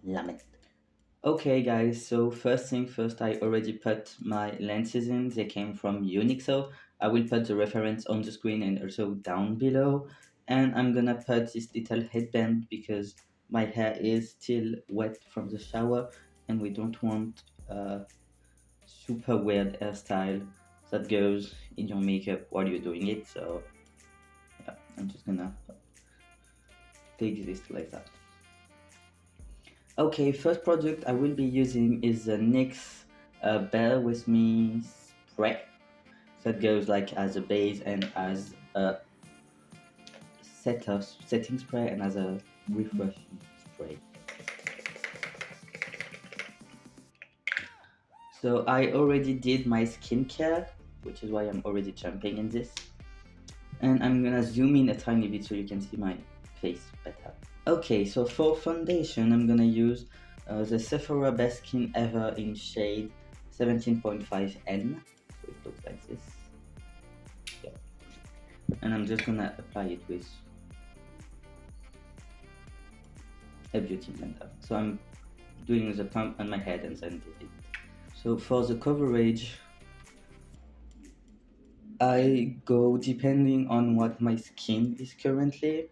𝙫𝙨𝙨. Okay guys, so first thing first, I already put my lenses in. They came from 𝘽𝙪𝙨𝙾𝙾, I will put the reference on the screen and also down below. And I'm gonna put this little headband because my hair is still wet from the shower and we don't want a super weird hairstyle that goes in your makeup while you're doing it. So yeah, I'm just gonna take this like that. Okay, first product I will be using is the NYX Bear With Me spray that goes like as a base and as a setting spray and as a refreshing spray. So I already did my skincare, which is why I'm already jumping in this. And I'm gonna zoom in a tiny bit so you can see my face better. Okay, so for foundation, I'm gonna use the Sephora Best Skin Ever in shade 17.5N. So it looks like this. Yeah. And I'm just gonna apply it with a beauty blender. So I'm doing the pump on my head and then did it. So for the coverage, I go depending on what my skin is currently.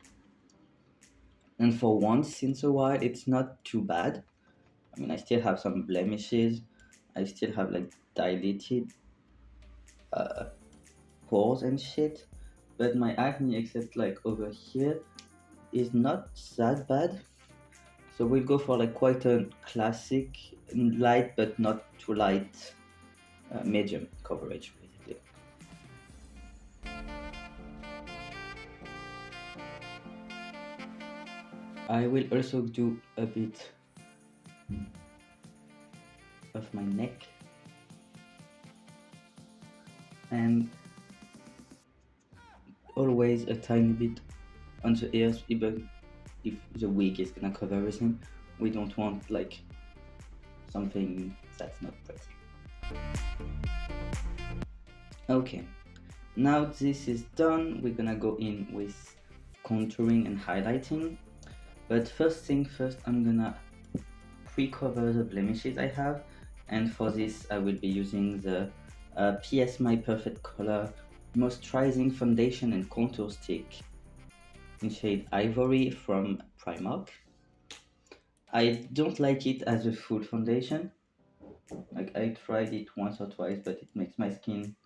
And for once in a while, it's not too bad. I mean, I still have some blemishes. I still have like dilated pores and shit. But my acne, except like over here, is not that bad. So we'll go for like quite a classic, light but not too light, medium coverage basically. I will also do a bit of my neck and always a tiny bit on the ears, even if the wig is gonna cover everything. We don't want like something that's not pretty. Okay, now this is done, we're gonna go in with contouring and highlighting. But first thing first, I'm gonna pre-cover the blemishes I have, and for this I will be using the PS My Perfect Color Moisturizing Foundation and Contour Stick in shade Ivory from Primark. I don't like it as a full foundation. Like, I tried it once or twice, but it makes my skin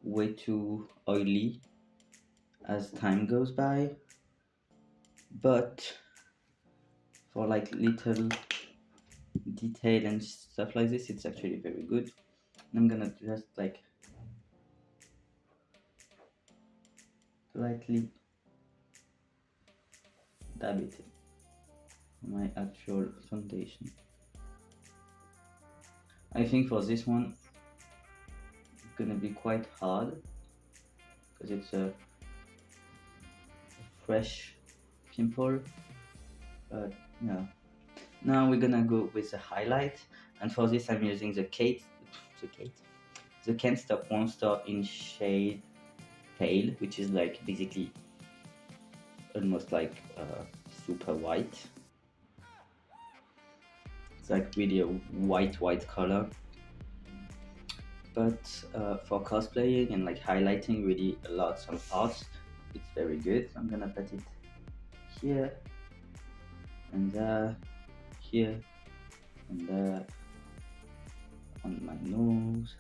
way too oily as time goes by. But for like little detail and stuff like this, it's actually very good. And I'm gonna just like lightly dab it in my actual foundation. I think for this one it's gonna be quite hard because it's a fresh pimple, but yeah. Now we're gonna go with the highlight, and for this I'm using the Can't Stop Won't Stop in shade Pale, which is like basically almost like super white. It's like really a white color, but for cosplaying and like highlighting really lots of arts, it's very good. So I'm gonna put it here and there, here and there, on my nose,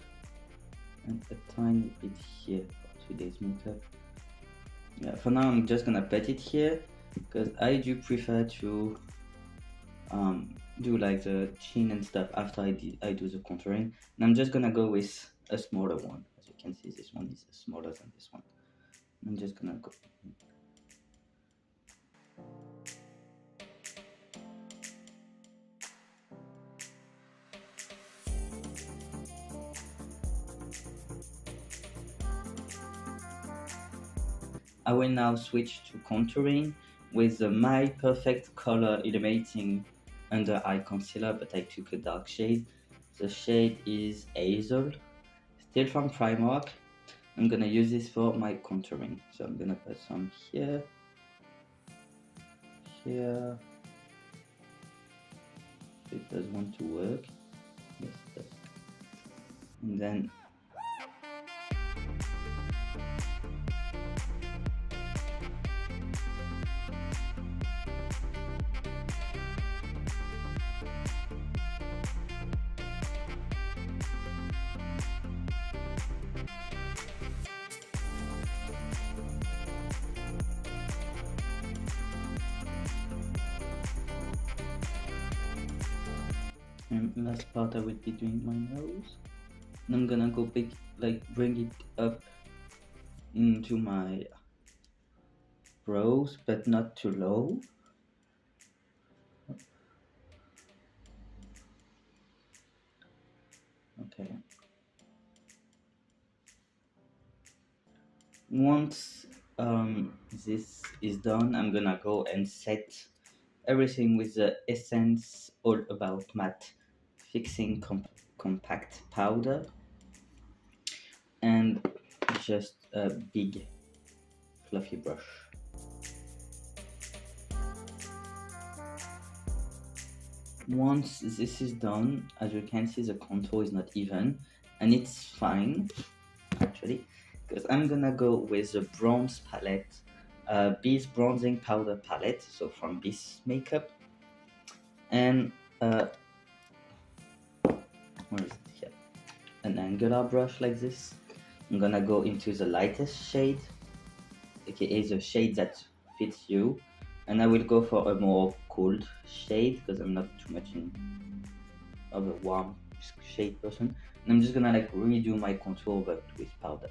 and a tiny bit here for today's makeup. Yeah, for now I'm just gonna put it here because I do prefer to do like the chin and stuff after I do the contouring, and I'm just gonna go with a smaller one. As you can see, this one is smaller than this one. I'm just gonna go. I will now switch to contouring with the My Perfect Color Illuminating Under Eye Concealer, but I took a dark shade. The shade is Hazel, still from Primark. I'm gonna use this for my contouring. So I'm gonna put some here, here, It does want to work. Yes, it does. And then last part I will be doing my nose. And I'm gonna go big, like bring it up into my brows, but not too low. Okay. Once this is done, I'm gonna go and set everything with the Essence All About Matte Fixing Compact Powder and just a big fluffy brush. Once this is done, as you can see, the contour is not even, and it's fine actually, because I'm gonna go with the bronze palette, Bees Bronzing Powder Palette, so from Bees Makeup, and where is it here? An angular brush like this. I'm gonna go into the lightest shade, aka the shade that fits you, and I will go for a more cold shade because I'm not too much of a warm shade person. And I'm just gonna like redo my contour but with powder.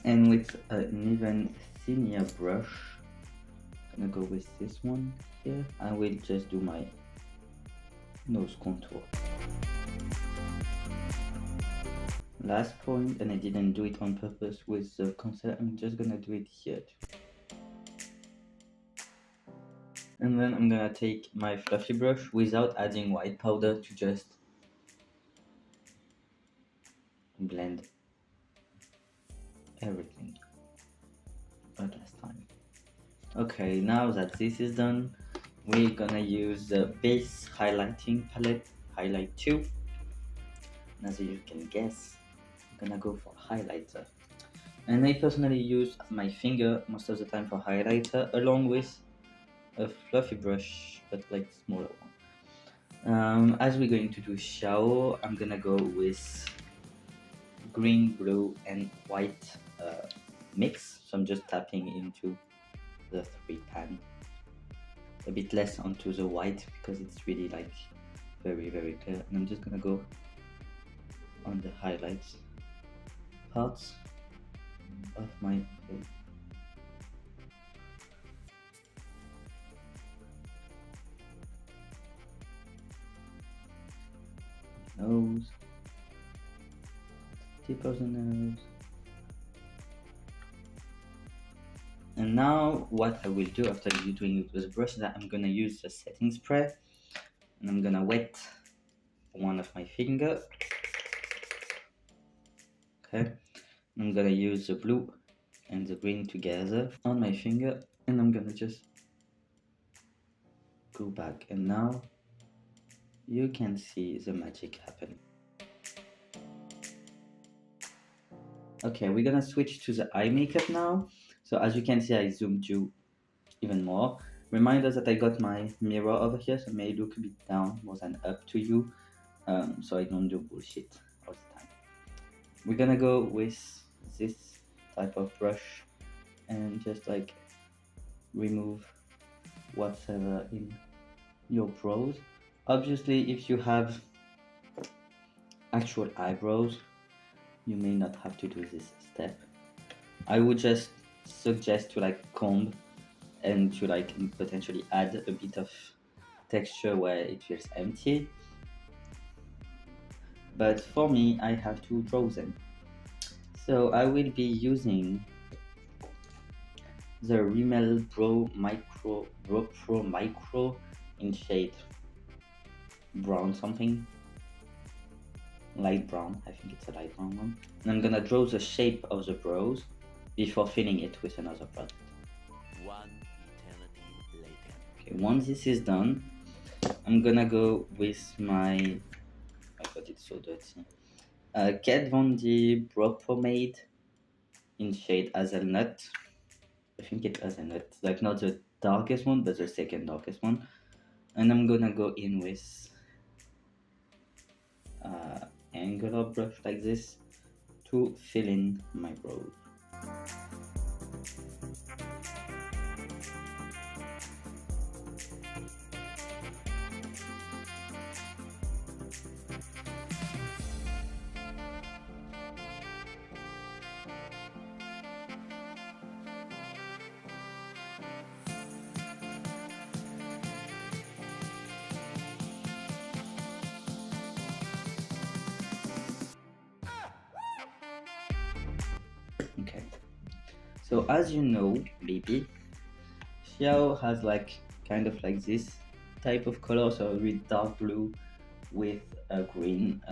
And with an even thinner brush, I'm gonna go with this one here. I will just do my nose contour. Last point, and I didn't do it on purpose with the concealer, I'm just gonna do it here too. And then I'm gonna take my fluffy brush without adding white powder to just blend everything one last time. Okay, now that this is done, we're gonna use the base highlighting palette, highlight 2. And as you can guess, I'm gonna go for highlighter. And I personally use my finger most of the time for highlighter, along with a fluffy brush, but like smaller one. As we're going to do Xiao, I'm gonna go with green, blue, and white mix. So I'm just tapping into the 3 pan, a bit less onto the white because it's really like very clear. And I'm just gonna go on the highlights parts of my face. Nose, tip of the nose. And now what I will do after doing it with a brush is that I'm gonna use the setting spray, and I'm gonna wet one of my fingers. Okay, I'm gonna use the blue and the green together on my finger, and I'm gonna just go back, and now you can see the magic happen. Okay, we're gonna switch to the eye makeup now. So as you can see, I zoomed you even more. Reminder that I got my mirror over here, so it may look a bit down more than up to you, so I don't do bullshit all the time. We're gonna go with this type of brush and just like remove whatever in your brows. Obviously, if you have actual eyebrows, you may not have to do this step. I would just suggest to like comb and to like potentially add a bit of texture where it feels empty. But for me, I have to draw them. So I will be using the Rimmel Pro Micro in shade brown something. Light brown, I think it's a light brown one. And I'm gonna draw the shape of the brows before filling it with another product. One eternity later. Okay, once this is done, I'm gonna go with my, oh god, it's so dirty, Kat Von D Brow Pomade in shade Hazelnut. I think it's Hazelnut, like not the darkest one, but the second darkest one. And I'm gonna go in with angular brush like this to fill in my brows. Okay, so as you know, baby, Xiao has like kind of like this type of color, so with dark blue with a green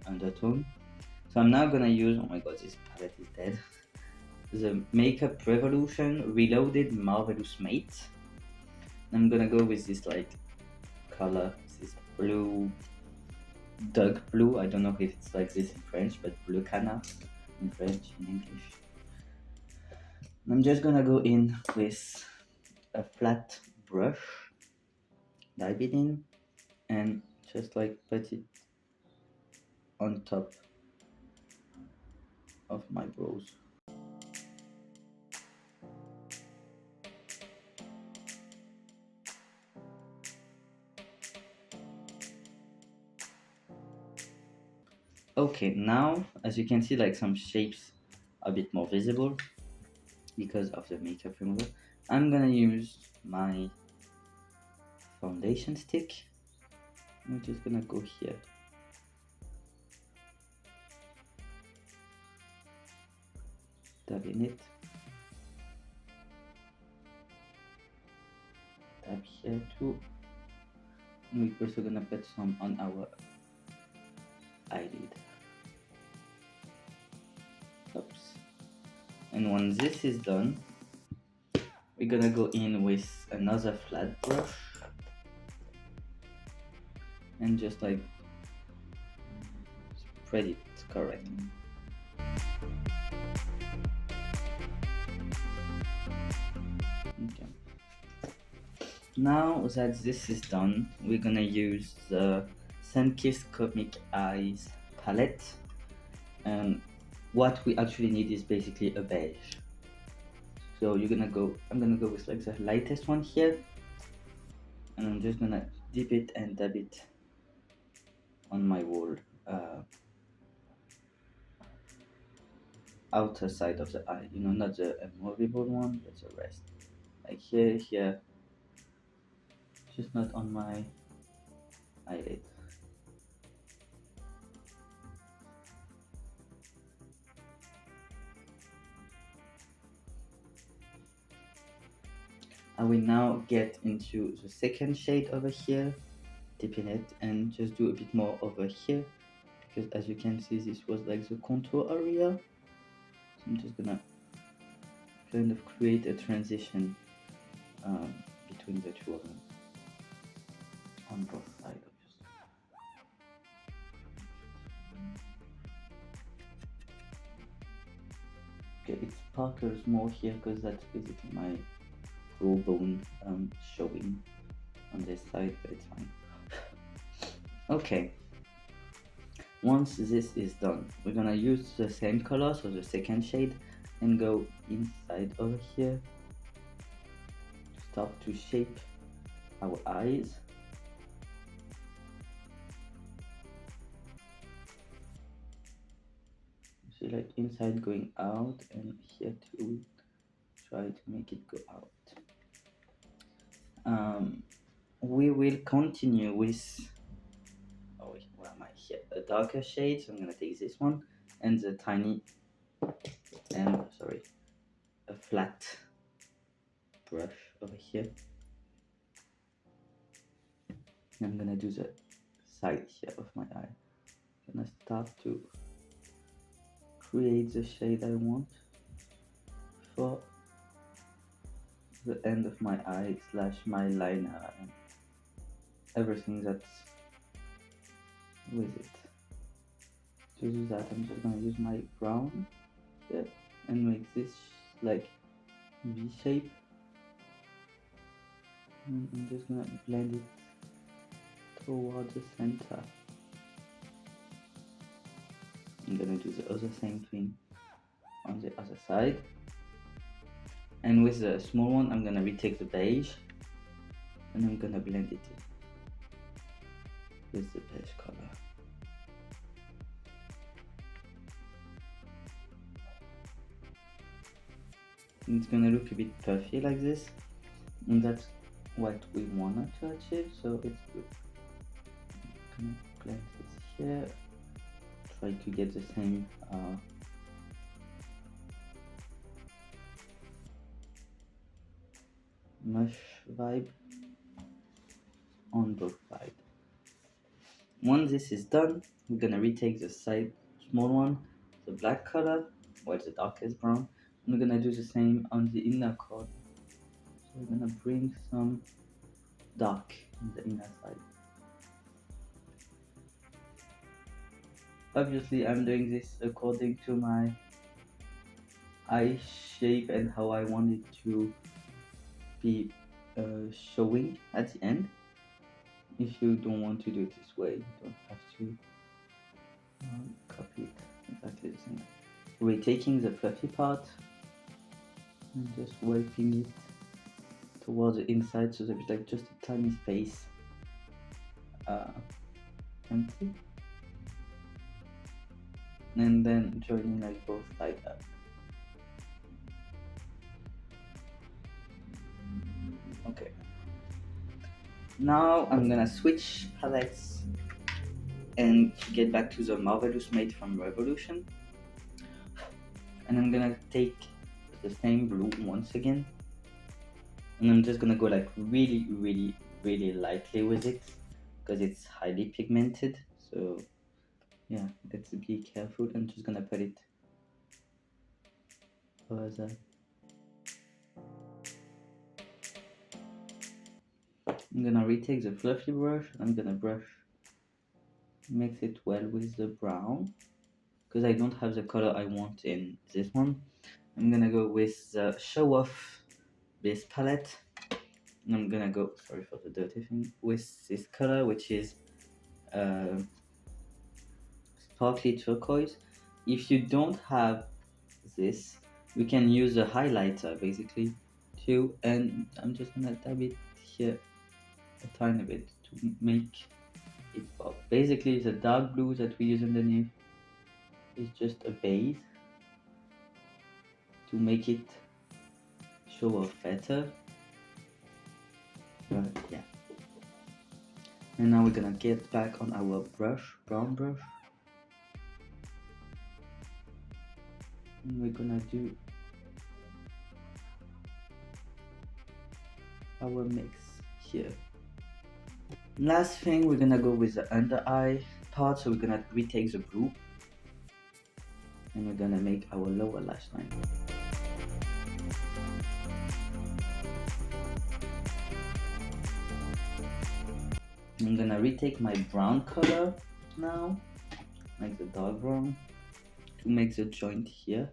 undertone. So I'm now gonna use, oh my god, this palette is dead, the Makeup Revolution Reloaded Marvelous Mate. I'm gonna go with this like color, this blue, dark blue, I don't know if it's like this in French, but bleu canard in French, in English. I'm just gonna go in with a flat brush, dive it in, and just like put it on top of my brows. Okay, now as you can see, like some shapes are a bit more visible because of the makeup remover. I'm gonna use my foundation stick. I'm just gonna go here. Dab in it. Dab here too. And we're also gonna put some on our eyelid. Oops. And when this is done, we're gonna go in with another flat brush and just like spread it correctly. Okay. Now that this is done, we're gonna use the Sunkissed Comic Eyes palette, and what we actually need is basically a beige. So I'm gonna go with like the lightest one here, and I'm just gonna dip it and dab it on my wall, outer side of the eye, not the movable one, but the rest, like here, just not on my eyelid. I will now get into the second shade over here, dip in it, and just do a bit more over here, because as you can see, this was like the contour area. So I'm just gonna kind of create a transition between the two of them on both sides. Okay, it sparkles more here because that's basically my raw bone showing on this side, but it's fine. Okay, once this is done, we're gonna use the same color, so the second shade, and go inside over here to start to shape our eyes. See, like inside going out, and here too, try to make it go out. We will continue with, oh wait, where am I here? A darker shade, so I'm gonna take this one, and the a flat brush over here. And I'm gonna do the side here of my eye. I'm gonna start to create the shade I want. for the end of my eye slash my liner and everything that's with it. To do that, I'm just gonna use my brown here and make this like V shape. And I'm just gonna blend it towards the center. I'm gonna do the other same thing on the other side. And with the small one, I'm gonna retake the beige and I'm gonna blend it in with the beige color. And it's gonna look a bit puffy like this, and that's what we wanted to achieve, so it's good. I'm gonna blend this here, try to get the same mush vibe on both sides. Once this is done, we're gonna retake the side small one, the black color, or the darkest brown, and we're gonna do the same on the inner corner. So we're gonna bring some dark on the inner side. Obviously, I'm doing this according to my eye shape and how I want it to be showing at the end. If you don't want to do it this way, you don't have to copy it exactly the same. We're taking the fluffy part and just wiping it towards the inside so there's like just a tiny space empty. And then joining like both like that. Okay. Now I'm gonna switch palettes and get back to the Marvelous Mate from Revolution. And I'm gonna take the same blue once again. And I'm just gonna go like really lightly with it because it's highly pigmented. So yeah, let's be careful. I'm just gonna put it over there. I'm gonna retake the fluffy brush. I'm gonna mix it well with the brown because I don't have the color I want in this one. I'm gonna go with the Show Off base palette. And I'm gonna go, sorry for the dirty thing, with this color, which is sparkly turquoise. If you don't have this, we can use a highlighter basically too, and I'm just gonna dab it here a tiny bit to make it pop. Basically the dark blue that we use underneath is just a base to make it show off better. But yeah. And now we're gonna get back on our brown brush. And we're gonna do our mix here. Last thing, we're gonna go with the under eye part, so we're gonna retake the blue and we're gonna make our lower lash line. I'm gonna retake my brown color now, like the dark brown, to make the joint here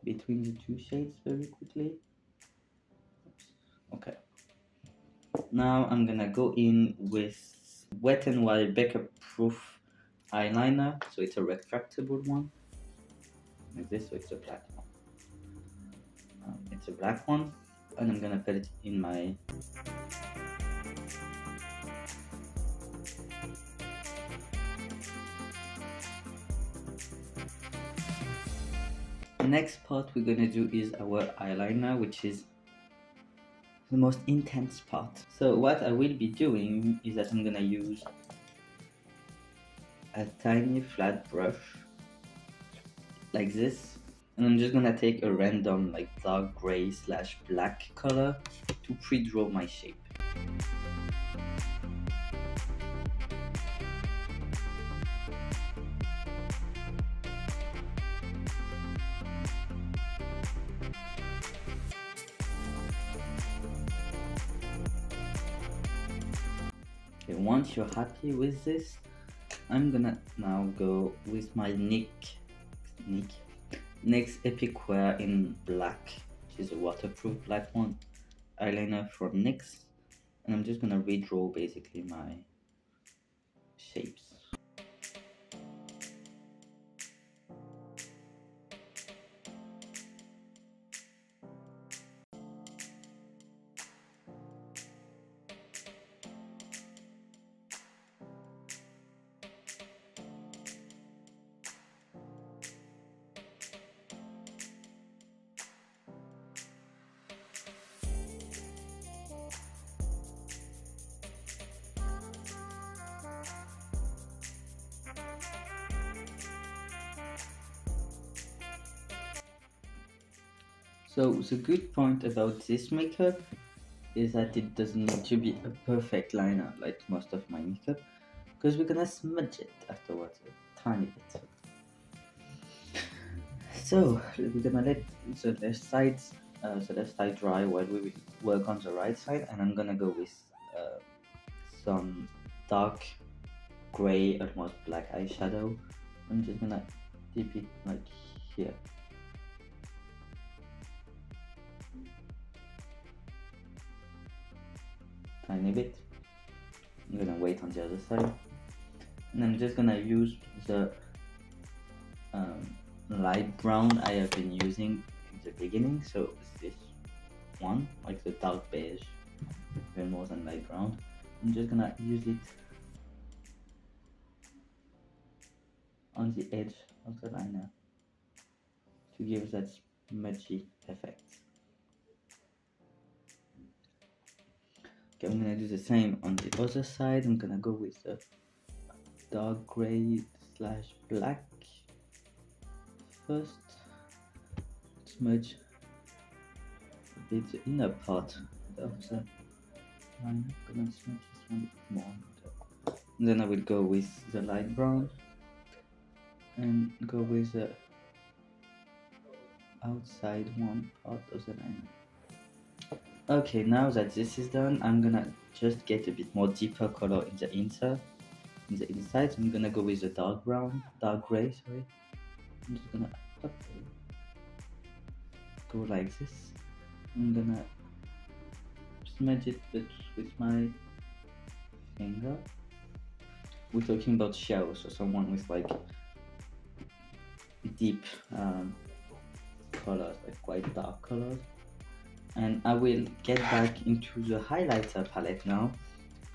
between the two shades very quickly. Okay. Now I'm gonna go in with Wet n Wild Bakeup Proof eyeliner, so it's a retractable one, like this, so it's a black one. It's a black one, and I'm gonna put it in my The next part we're gonna do is our eyeliner, which is the most intense part. So what I will be doing is that I'm gonna use a tiny flat brush like this, and I'm just gonna take a random like dark gray slash black color to pre-draw my shape. Okay, once you're happy with this, I'm gonna now go with my NYX Epic Wear in black, which is a waterproof black one, eyeliner from NYX, and I'm just gonna redraw basically my shapes. So the good point about this makeup is that it doesn't need to be a perfect liner like most of my makeup, because we're gonna smudge it afterwards a tiny bit. So we're gonna let the left side dry while we will work on the right side, and I'm gonna go with some dark gray, almost black eyeshadow. I'm just gonna dip it like here. Tiny bit. I'm gonna wait on the other side, and I'm just gonna use the light brown I have been using in the beginning. So it's this one, like the dark beige, even more than light brown. I'm just gonna use it on the edge of the liner to give that smudgy effect. Okay, I'm gonna do the same on the other side. I'm gonna go with the dark gray slash black first. Smudge a bit the inner part of the line. I'm gonna smudge this one a bit more. And then I will go with the light brown and go with the outside one part of the line. Okay, now that this is done, I'm gonna just get a bit more deeper color in the inside. So I'm gonna go with the dark gray, sorry. I'm just gonna go like this. I'm gonna smudge it with my finger. We're talking about Xiao, so someone with like deep colors, like quite dark colors. And I will get back into the highlighter palette now.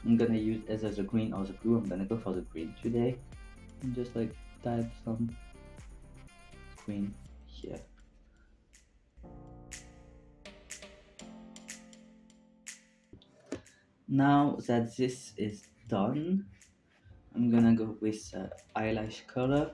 I'm gonna use either the green or the blue. I'm gonna go for the green today, and just like dab some green here. Now that this is done, I'm gonna go with eyelash color.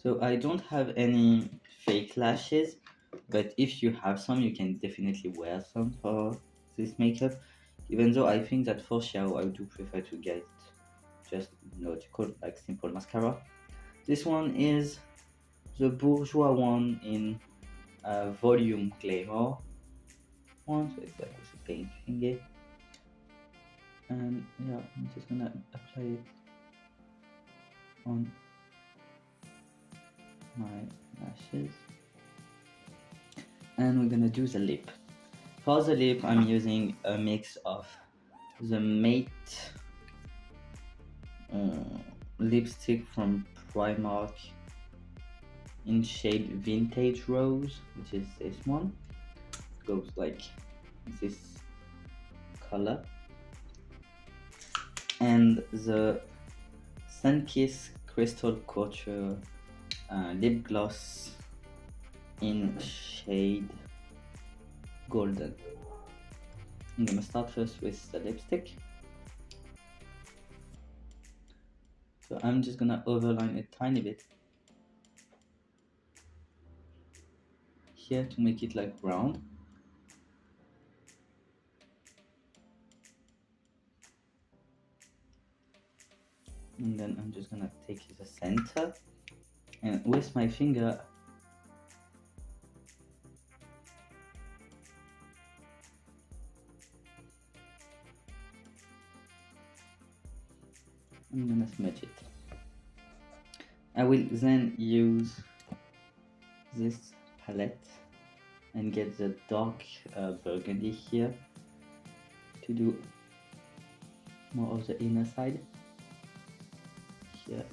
So I don't have any fake lashes, but if you have some, you can definitely wear some for this makeup. Even though I think that for Xiao, I do prefer to get just nautical, like simple mascara. This one is the Bourjois one in Volume Glamour one, so it's like with a paint finger. And yeah, I'm just gonna apply it on my lashes. And we're gonna do the lip. For the lip, I'm using a mix of the Matte lipstick from Primark in shade Vintage Rose, which is this one. It goes like this color. And the Sunkissed Crystal Couture lip gloss in shade Golden. I'm gonna start first with the lipstick. So I'm just gonna overline a tiny bit here to make it like brown. And then I'm just gonna take the center and with my finger I'm gonna smudge it. I will then use this palette and get the dark burgundy here to do more of the inner side. Here,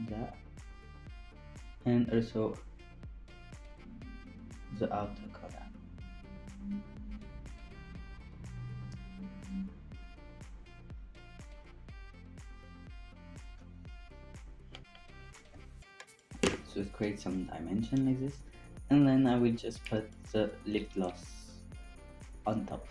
that, and also the outer corner. So create some dimension like this, and then I will just put the lip gloss on top.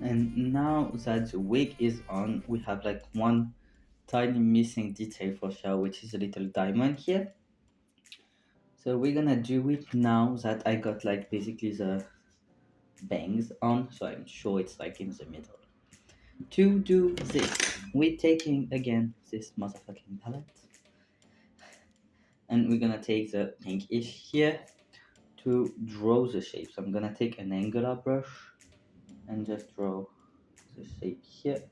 And now that the wig is on, we have like one tiny missing detail for Xiao, which is a little diamond here. So we're gonna do it now that I got like basically the bangs on, so I'm sure it's like in the middle. To do this, we're taking again this motherfucking palette, and we're gonna take the pinkish here to draw the shape. So I'm gonna take an angular brush and just draw the shape here.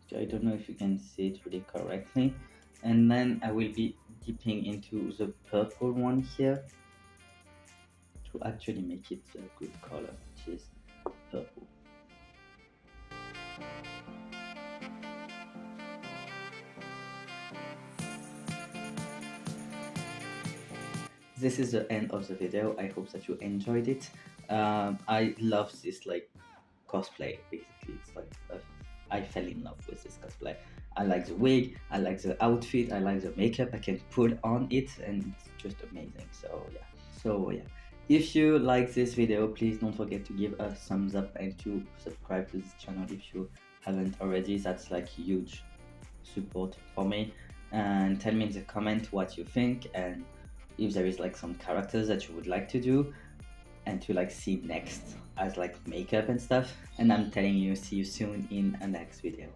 So I don't know if you can see it really correctly. And then I will be dipping into the purple one here to actually make it a good color, which is purple. This is the end of the video. I hope that you enjoyed it. I love this like cosplay. Basically, it's like I fell in love with this cosplay. I like the wig, I like the outfit, I like the makeup I can put on it, and it's just amazing. So yeah. If you like this video, please don't forget to give a thumbs up and to subscribe to this channel if you haven't already. That's like huge support for me. And tell me in the comment what you think, and if there is like some characters that you would like to do and to like see next as like makeup and stuff. And I'm telling you, see you soon in a next video.